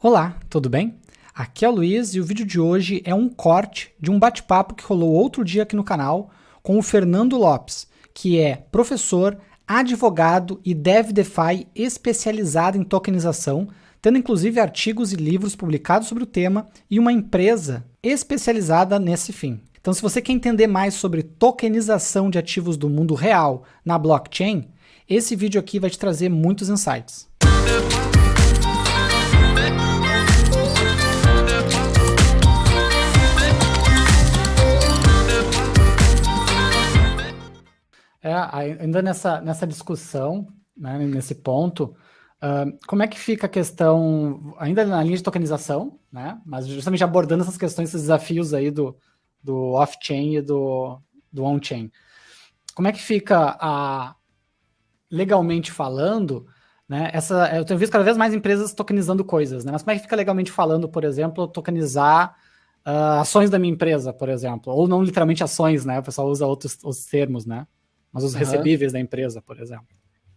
Olá, tudo bem? Aqui é o Luiz e o vídeo de hoje é um corte de um bate-papo que rolou outro dia aqui no canal com o Fernando Lopes, que é professor, advogado e dev DeFi especializado em tokenização, tendo inclusive artigos e livros publicados sobre o tema e uma empresa especializada nesse fim. Então, se você quer entender mais sobre tokenização de ativos do mundo real na blockchain, esse vídeo aqui vai te trazer muitos insights. Ainda nessa discussão, né, nesse ponto, como é que fica a questão, ainda na linha de tokenização, né, mas justamente abordando essas questões, esses desafios aí do off-chain e do on-chain. Como é que fica, legalmente falando, né, eu tenho visto cada vez mais empresas tokenizando coisas, né, mas como é que fica legalmente falando, por exemplo, tokenizar ações da minha empresa, por exemplo, ou não literalmente ações, né, o pessoal usa outros termos, né, mas os recebíveis da empresa, por exemplo.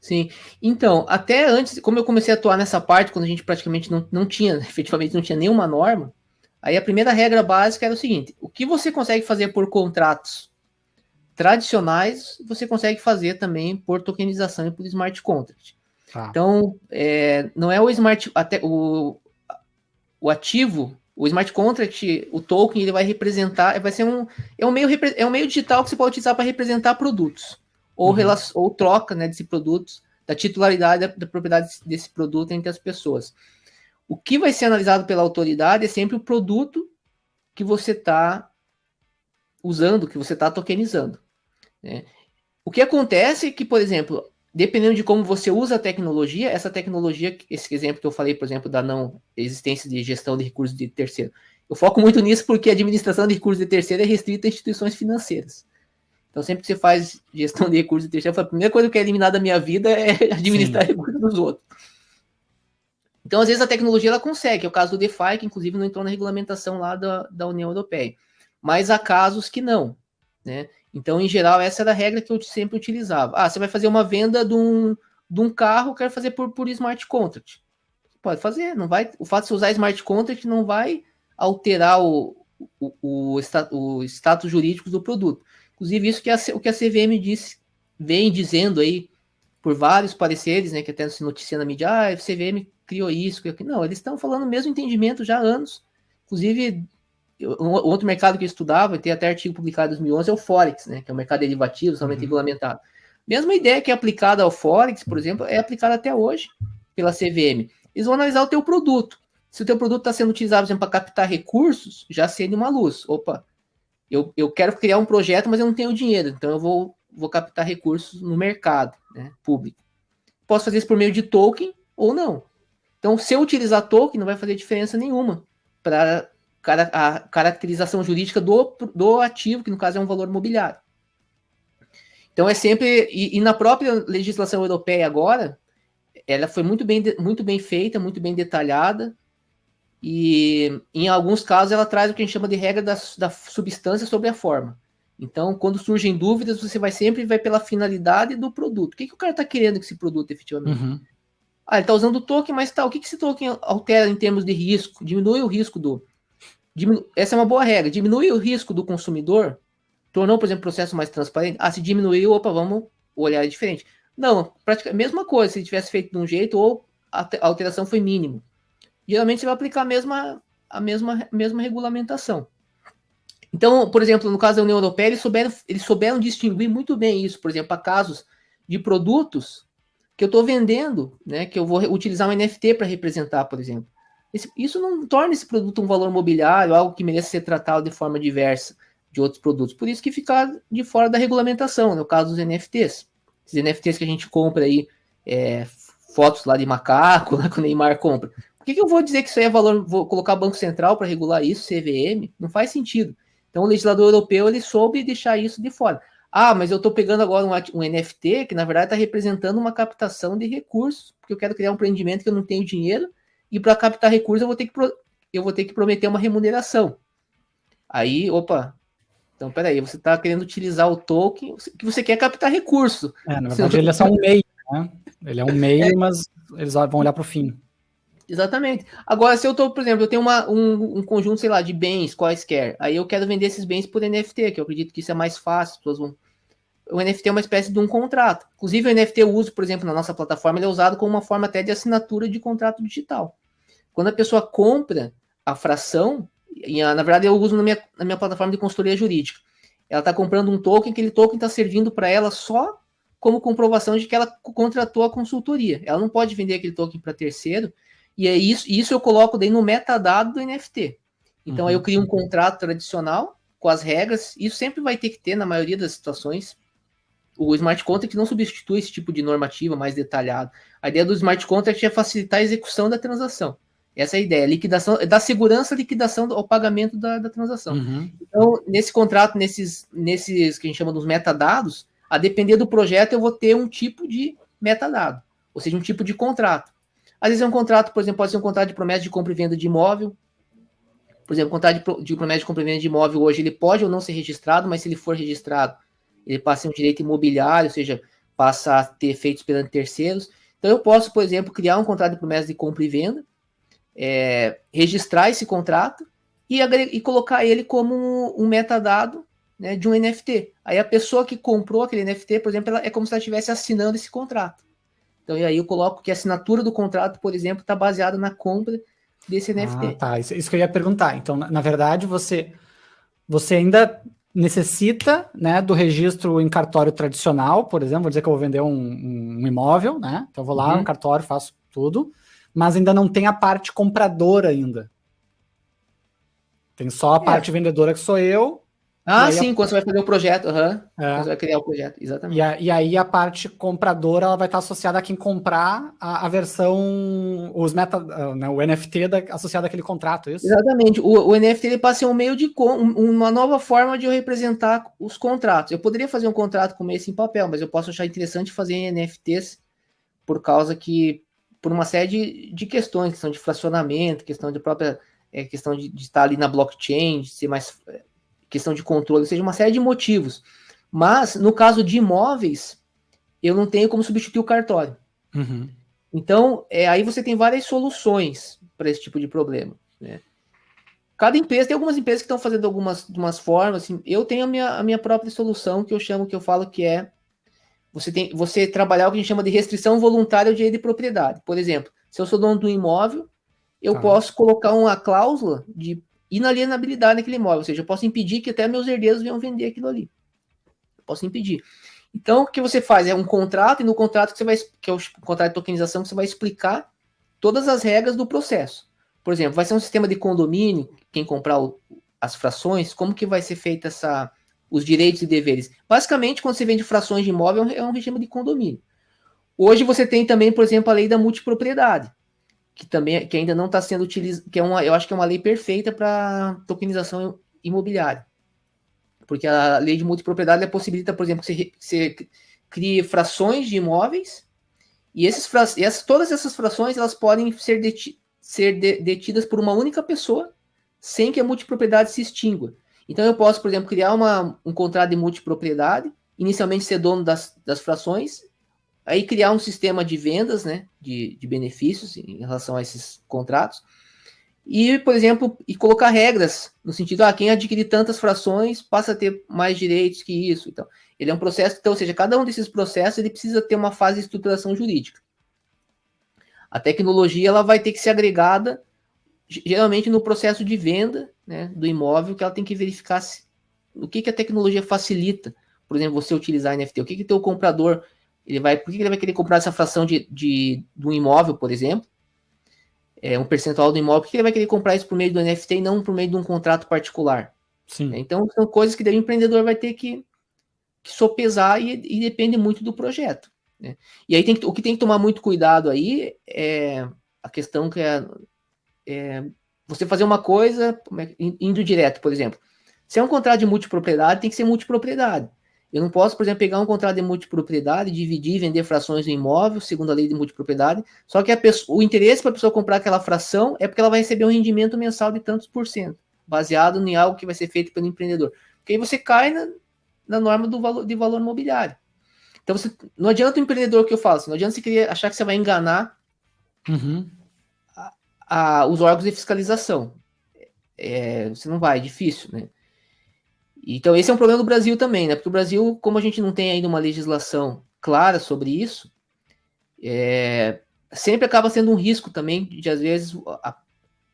Sim. Então, até antes, como eu comecei a atuar nessa parte, quando a gente praticamente não tinha, efetivamente não tinha nenhuma norma, aí a primeira regra básica era o seguinte: o que você consegue fazer por contratos tradicionais, você consegue fazer também por tokenização e por smart contract. Tá. Então, não é o smart, até o ativo, o smart contract, o token, ele vai representar, vai ser um meio digital que você pode utilizar para representar produtos. Ou troca, né, desse produto, da titularidade da propriedade desse produto entre as pessoas. O que vai ser analisado pela autoridade é sempre o produto que você está usando, que você está tokenizando. Né? O que acontece é que, por exemplo, dependendo de como você usa a tecnologia, essa tecnologia, esse exemplo que eu falei, por exemplo, da não existência de gestão de recursos de terceiro, eu foco muito nisso porque a administração de recursos de terceiro é restrita a instituições financeiras. Então, sempre que você faz gestão de recursos de terceiro, a primeira coisa que eu quero eliminar da minha vida é administrar recursos dos outros. Então, às vezes, a tecnologia ela consegue, é o caso do DeFi, que inclusive não entrou na regulamentação lá da União Europeia. Mas há casos que não, né? Então, em geral, essa era a regra que eu sempre utilizava. Você vai fazer uma venda de um carro, quero fazer por smart contract. Pode fazer, não vai. O fato de você usar smart contract não vai alterar o status jurídico do produto. Inclusive, isso o que a CVM vem dizendo aí, por vários pareceres, né, que até se noticia na mídia, a CVM criou isso, criou aquilo. Não, eles estão falando o mesmo entendimento já há anos. Inclusive, outro mercado que eu estudava, tem até artigo publicado em 2011, é o Forex, né, que é um mercado derivativo, somente regulamentado. Mesma ideia que é aplicada ao Forex, por exemplo, é aplicada até hoje pela CVM. Eles vão analisar o teu produto. Se o teu produto está sendo utilizado, por exemplo, para captar recursos, já acende uma luz. Opa, eu quero criar um projeto, mas eu não tenho dinheiro, então eu vou captar recursos no mercado, né, público. Posso fazer isso por meio de token ou não. Então, se eu utilizar token, não vai fazer diferença nenhuma para a caracterização jurídica do ativo, que no caso é um valor mobiliário. Então, é sempre... E na própria legislação europeia agora, ela foi muito bem feita, muito bem detalhada, e em alguns casos ela traz o que a gente chama de regra da substância sobre a forma. Então, quando surgem dúvidas, você sempre vai pela finalidade do produto. O que o cara está querendo com esse produto, efetivamente? Ele está usando o token, mas o que esse token altera em termos de risco? Diminui o risco essa é uma boa regra. Diminui o risco do consumidor, tornou, por exemplo, o processo mais transparente. Se diminuiu, vamos olhar diferente. Não, praticamente a mesma coisa, se tivesse feito de um jeito ou a alteração foi mínima. Geralmente você vai aplicar a mesma regulamentação. Então, por exemplo, no caso da União Europeia, eles souberam distinguir muito bem isso. Por exemplo, há casos de produtos que eu estou vendendo, né, que eu vou utilizar um NFT para representar, por exemplo. Isso não torna esse produto um valor mobiliário, algo que merece ser tratado de forma diversa de outros produtos. Por isso que fica de fora da regulamentação, no caso dos NFTs. Esses NFTs que a gente compra aí, fotos lá de macaco, lá que o Neymar compra. Por que eu vou dizer que isso aí é valor, vou colocar Banco Central para regular isso, CVM? Não faz sentido. Então o legislador europeu, ele soube deixar isso de fora. Mas eu estou pegando agora um NFT que na verdade está representando uma captação de recursos, porque eu quero criar um empreendimento que eu não tenho dinheiro, e para captar recursos eu vou ter que prometer uma remuneração. Aí, então peraí, você está querendo utilizar o token que você quer captar recurso. Na verdade ele é só um meio, né? Ele é um meio, mas eles vão olhar para o fim. Exatamente. Agora, se eu tô, por exemplo, eu tenho um conjunto, sei lá, de bens quaisquer, aí eu quero vender esses bens por NFT, que eu acredito que isso é mais fácil, as pessoas vão... O NFT é uma espécie de um contrato. Inclusive, o NFT eu uso, por exemplo, na nossa plataforma, ele é usado como uma forma até de assinatura de contrato digital. Quando a pessoa compra a fração, na verdade eu uso na minha plataforma de consultoria jurídica, ela está comprando um token, aquele token está servindo para ela só como comprovação de que ela contratou a consultoria. Ela não pode vender aquele token para terceiro, e é isso eu coloco daí no metadado do NFT. Então aí eu crio um contrato tradicional com as regras, isso sempre vai ter que ter na maioria das situações. O smart contract não substitui esse tipo de normativa mais detalhada. A ideia do smart contract é facilitar a execução da transação. Essa é a ideia, liquidação, da segurança, liquidação ao pagamento da transação. Então, nesse contrato, nesses que a gente chama dos metadados, a depender do projeto, eu vou ter um tipo de metadado, ou seja, um tipo de contrato. Às vezes é um contrato, por exemplo, pode ser um contrato de promessa de compra e venda de imóvel. Por exemplo, o contrato de promessa de compra e venda de imóvel hoje, ele pode ou não ser registrado, mas se ele for registrado, ele passa a ser um direito imobiliário, ou seja, passa a ter efeitos perante terceiros. Então, eu posso, por exemplo, criar um contrato de promessa de compra e venda, registrar esse contrato e colocar ele como um metadado, né, de um NFT. Aí a pessoa que comprou aquele NFT, por exemplo, é como se ela estivesse assinando esse contrato. Então, e aí eu coloco que a assinatura do contrato, por exemplo, está baseada na compra desse NFT. Tá. Isso que eu ia perguntar. Então, na verdade, você ainda necessita, né, do registro em cartório tradicional, por exemplo, vou dizer que eu vou vender um imóvel, né? Então eu vou lá no cartório, faço tudo, mas ainda não tem a parte compradora ainda. Tem só a parte vendedora que sou eu. Sim, quando você vai fazer o projeto, quando você vai criar o projeto, exatamente. E aí a parte compradora ela vai estar associada a quem comprar a versão, né, o NFT associado àquele contrato, é isso? Exatamente. O NFT ele passa a ser um meio de uma nova forma de eu representar os contratos. Eu poderia fazer um contrato como esse em papel, mas eu posso achar interessante fazer em NFTs por causa que, por uma série de questões, questão de fracionamento, questão de própria, questão de estar ali na blockchain, de ser mais questão de controle, ou seja, uma série de motivos. Mas, no caso de imóveis, eu não tenho como substituir o cartório. Então, aí você tem várias soluções para esse tipo de problema, né? Cada empresa, tem algumas empresas que estão fazendo algumas formas, assim, eu tenho a minha própria solução, que eu falo que é você trabalhar o que a gente chama de restrição voluntária ao direito de propriedade. Por exemplo, se eu sou dono de um imóvel, eu posso colocar uma cláusula de inalienabilidade naquele imóvel, ou seja, eu posso impedir que até meus herdeiros venham vender aquilo ali. Eu posso impedir. Então, o que você faz é um contrato, e no contrato que é o contrato de tokenização, que você vai explicar todas as regras do processo. Por exemplo, vai ser um sistema de condomínio, quem comprar as frações, como que vai ser feita os direitos e deveres. Basicamente, quando você vende frações de imóvel, é um regime de condomínio. Hoje você tem também, por exemplo, a lei da multipropriedade, que ainda não está sendo utilizada, eu acho que é uma lei perfeita para tokenização imobiliária. Porque a lei de multipropriedade possibilita, por exemplo, que você crie frações de imóveis, e todas essas frações elas podem ser detidas por uma única pessoa, sem que a multipropriedade se extingua. Então eu posso, por exemplo, criar um contrato de multipropriedade, inicialmente ser dono das frações, aí criar um sistema de vendas, né, de benefícios em relação a esses contratos, e, por exemplo, colocar regras, no sentido, quem adquirir tantas frações passa a ter mais direitos que isso. Então, ele é um processo, ou seja, cada um desses processos ele precisa ter uma fase de estruturação jurídica. A tecnologia ela vai ter que ser agregada, geralmente no processo de venda, né, do imóvel, que ela tem que verificar o que a tecnologia facilita. Por exemplo, você utilizar NFT, o que o teu comprador, por que ele vai querer comprar essa fração de um imóvel, por exemplo, um percentual do imóvel, porque ele vai querer comprar isso por meio do NFT e não por meio de um contrato particular. Sim. Então, são coisas que daí o empreendedor vai ter que sopesar e depende muito do projeto, né? E aí o que tem que tomar muito cuidado aí é a questão que você fazer uma coisa indo direto, por exemplo. Se é um contrato de multipropriedade, tem que ser multipropriedade. Eu não posso, por exemplo, pegar um contrato de multipropriedade, dividir e vender frações do imóvel, segundo a lei de multipropriedade, só que o interesse para a pessoa comprar aquela fração é porque ela vai receber um rendimento mensal de tantos por cento, baseado em algo que vai ser feito pelo empreendedor. Porque aí você cai na norma de valor imobiliário. Então, não adianta o empreendedor que eu falo, não adianta você querer achar que você vai enganar os órgãos de fiscalização. Você não vai, é difícil, né? Então esse é um problema do Brasil também, né? Porque o Brasil, como a gente não tem ainda uma legislação clara sobre isso, sempre acaba sendo um risco também de às vezes,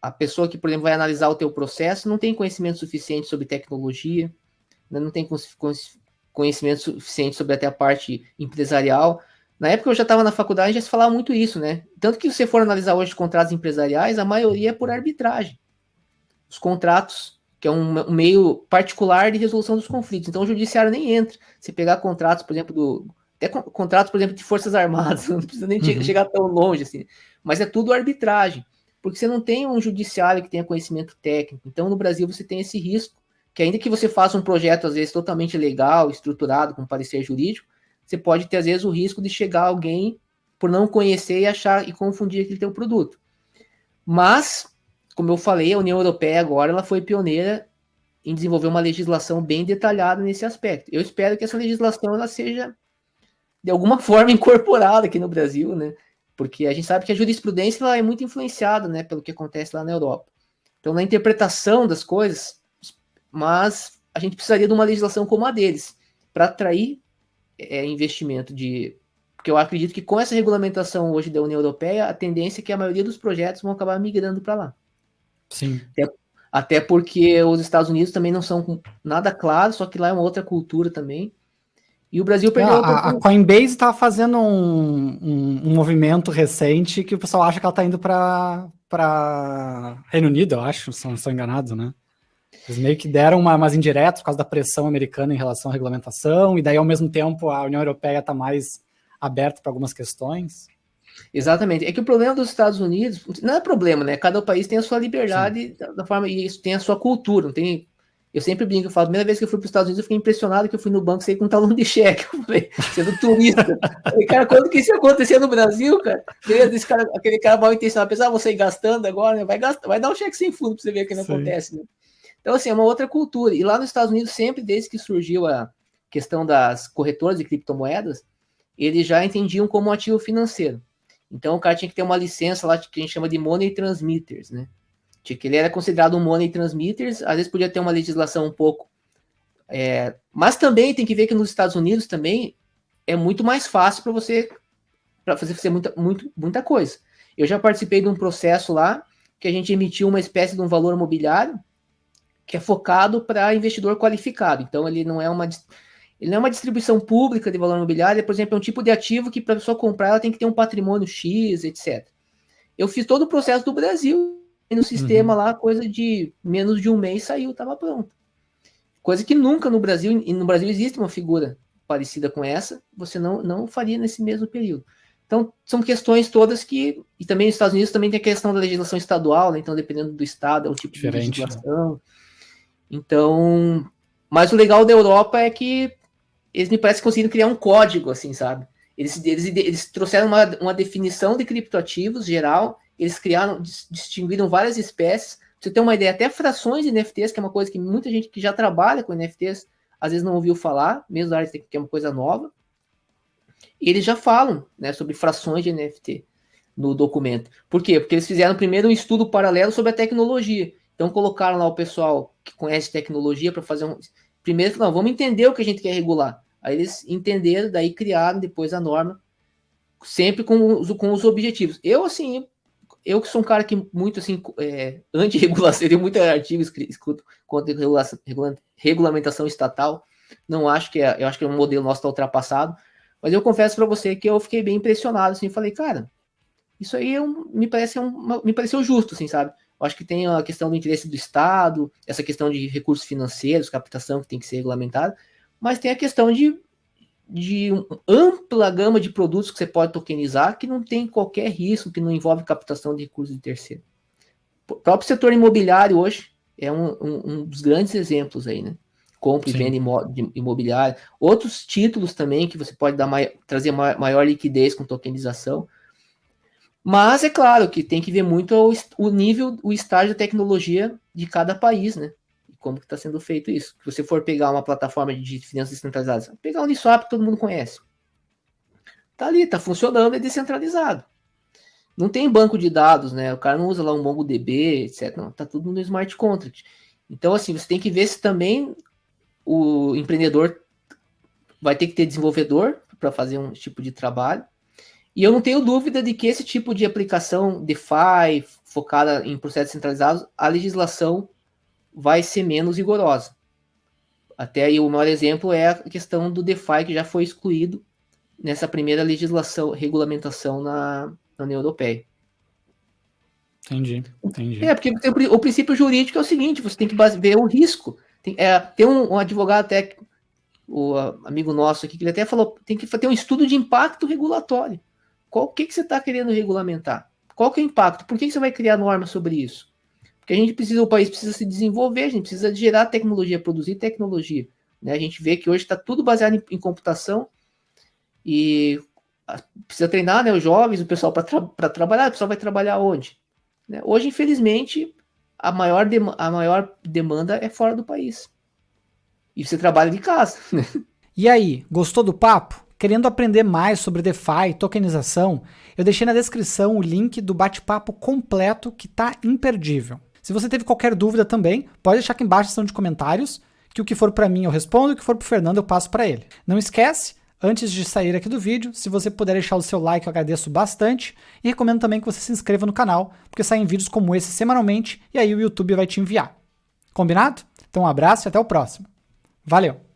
a pessoa que, por exemplo, vai analisar o teu processo não tem conhecimento suficiente sobre tecnologia, né? Não tem conhecimento suficiente sobre até a parte empresarial. Na época eu já estava na faculdade, já se falava muito isso, né? Tanto que se você for analisar hoje contratos empresariais, a maioria é por arbitragem. Os contratos, que é um meio particular de resolução dos conflitos. Então o judiciário nem entra. Se pegar contratos, por exemplo, até contratos, por exemplo, de Forças Armadas, não precisa nem chegar tão longe assim. Mas é tudo arbitragem. Porque você não tem um judiciário que tenha conhecimento técnico. Então no Brasil você tem esse risco, que ainda que você faça um projeto, às vezes, totalmente legal, estruturado, com parecer jurídico, você pode ter, às vezes, o risco de chegar alguém por não conhecer e achar e confundir aquele teu produto. Mas, como eu falei, a União Europeia agora ela foi pioneira em desenvolver uma legislação bem detalhada nesse aspecto. Eu espero que essa legislação ela seja, de alguma forma, incorporada aqui no Brasil, né? Porque a gente sabe que a jurisprudência ela é muito influenciada, né, pelo que acontece lá na Europa. Então, na interpretação das coisas, mas a gente precisaria de uma legislação como a deles, para atrair investimento porque eu acredito que com essa regulamentação hoje da União Europeia, a tendência é que a maioria dos projetos vão acabar migrando para lá. Sim. Até porque os Estados Unidos também não são nada claros, só que lá é uma outra cultura também. E o Brasil perdeu a Coinbase está fazendo um movimento recente que o pessoal acha que ela está indo para Reino Unido, eu acho, se não estou enganado, né? Eles meio que deram umas indiretas por causa da pressão americana em relação à regulamentação, e daí, ao mesmo tempo, a União Europeia está mais aberta para algumas questões. Exatamente. É que o problema dos Estados Unidos, não é problema, né? Cada país tem a sua liberdade da forma, e isso tem a sua cultura, não tem... Eu sempre brinco, eu falo, a primeira vez que eu fui para os Estados Unidos, eu fiquei impressionado que eu fui no banco, saí com um talão de cheque, eu falei, sendo turista. Falei, cara, quando que isso acontecer no Brasil, cara? Beleza, aquele cara mal intencionado, apesar de você ir gastando agora, né? Vai dar um cheque sem fundo para você ver o que não acontece, né? Então, assim, é uma outra cultura. E lá nos Estados Unidos, sempre desde que surgiu a questão das corretoras de criptomoedas, eles já entendiam como um ativo financeiro. Então, o cara tinha que ter uma licença lá que a gente chama de Money Transmitters, né? Que ele era considerado um Money Transmitters, às vezes podia ter uma legislação um pouco... mas também tem que ver que nos Estados Unidos também é muito mais fácil para fazer muita coisa. Eu já participei de um processo lá que a gente emitiu uma espécie de um valor imobiliário que é focado para investidor qualificado. Então, ele não é uma distribuição pública de valor imobiliário, por exemplo, é um tipo de ativo que para a pessoa comprar ela tem que ter um patrimônio X, etc. Eu fiz todo o processo do Brasil, e no sistema lá, coisa de menos de um mês saiu, estava pronto. Coisa que nunca no Brasil, e no Brasil existe uma figura parecida com essa, você não faria nesse mesmo período. Então, são questões todas que... E também nos Estados Unidos também tem a questão da legislação estadual, né? Então, dependendo do estado, é um tipo diferente de legislação. Né? Então... Mas o legal da Europa é que eles me parece que conseguiram criar um código, assim, sabe? Eles trouxeram uma definição de criptoativos geral, eles distinguiram várias espécies. Pra você ter uma ideia, até frações de NFTs, que é uma coisa que muita gente que já trabalha com NFTs, às vezes não ouviu falar, mesmo da área que é uma coisa nova. E eles já falam, né, sobre frações de NFT no documento. Por quê? Porque eles fizeram primeiro um estudo paralelo sobre a tecnologia. Então colocaram lá o pessoal que conhece tecnologia para fazer um... Primeiro, não, vamos entender o que a gente quer regular. Aí eles entenderam, daí criaram depois a norma, sempre com os objetivos. Eu que sou um cara que muito, assim, anti-regulação, eu tenho muito artigo escrito contra regulamentação estatal, eu acho que o modelo nosso está ultrapassado, mas eu confesso para você que eu fiquei bem impressionado, assim, falei, cara, isso aí me pareceu justo, assim, sabe? Eu acho que tem a questão do interesse do Estado, essa questão de recursos financeiros, captação que tem que ser regulamentada, mas tem a questão de ampla gama de produtos que você pode tokenizar que não tem qualquer risco, que não envolve captação de recursos de terceiro. O próprio setor imobiliário hoje é um dos grandes exemplos aí, né? Compra e venda imobiliária. Outros títulos também que você pode trazer maior liquidez com tokenização. Mas é claro que tem que ver muito o nível, o estágio de tecnologia de cada país, né? E como que está sendo feito isso. Se você for pegar uma plataforma de finanças descentralizadas, pegar o Uniswap que todo mundo conhece. Tá ali, tá funcionando, é descentralizado. não tem banco de dados, né? O cara não usa lá um MongoDB, etc. Não, tá tudo no smart contract. Então, assim, você tem que ver se também o empreendedor vai ter que ter desenvolvedor para fazer um tipo de trabalho. E eu não tenho dúvida de que esse tipo de aplicação DeFi, focada em processos centralizados, a legislação vai ser menos rigorosa. Até aí o maior exemplo é a questão do DeFi, que já foi excluído nessa primeira regulamentação na União Europeia. Entendi. Porque o princípio jurídico é o seguinte, você tem que ver o risco. Tem um advogado até, o amigo nosso aqui, que ele até falou, tem que ter um estudo de impacto regulatório. O que você está querendo regulamentar? Qual que é o impacto? Por que você vai criar normas sobre isso? Porque o país precisa se desenvolver, a gente precisa gerar tecnologia, produzir tecnologia. Né? A gente vê que hoje está tudo baseado em computação e precisa treinar, né, os jovens, o pessoal para trabalhar. O pessoal vai trabalhar onde? Né? Hoje, infelizmente, a maior demanda é fora do país. E você trabalha de casa. E aí, gostou do papo? Querendo aprender mais sobre DeFi e tokenização, eu deixei na descrição o link do bate-papo completo que tá imperdível. Se você teve qualquer dúvida também, pode deixar aqui embaixo na seção de comentários, que o que for para mim eu respondo e o que for pro Fernando eu passo para ele. Não esquece, antes de sair aqui do vídeo, se você puder deixar o seu like eu agradeço bastante e recomendo também que você se inscreva no canal, porque saem vídeos como esse semanalmente e aí o YouTube vai te enviar. Combinado? Então um abraço e até o próximo. Valeu!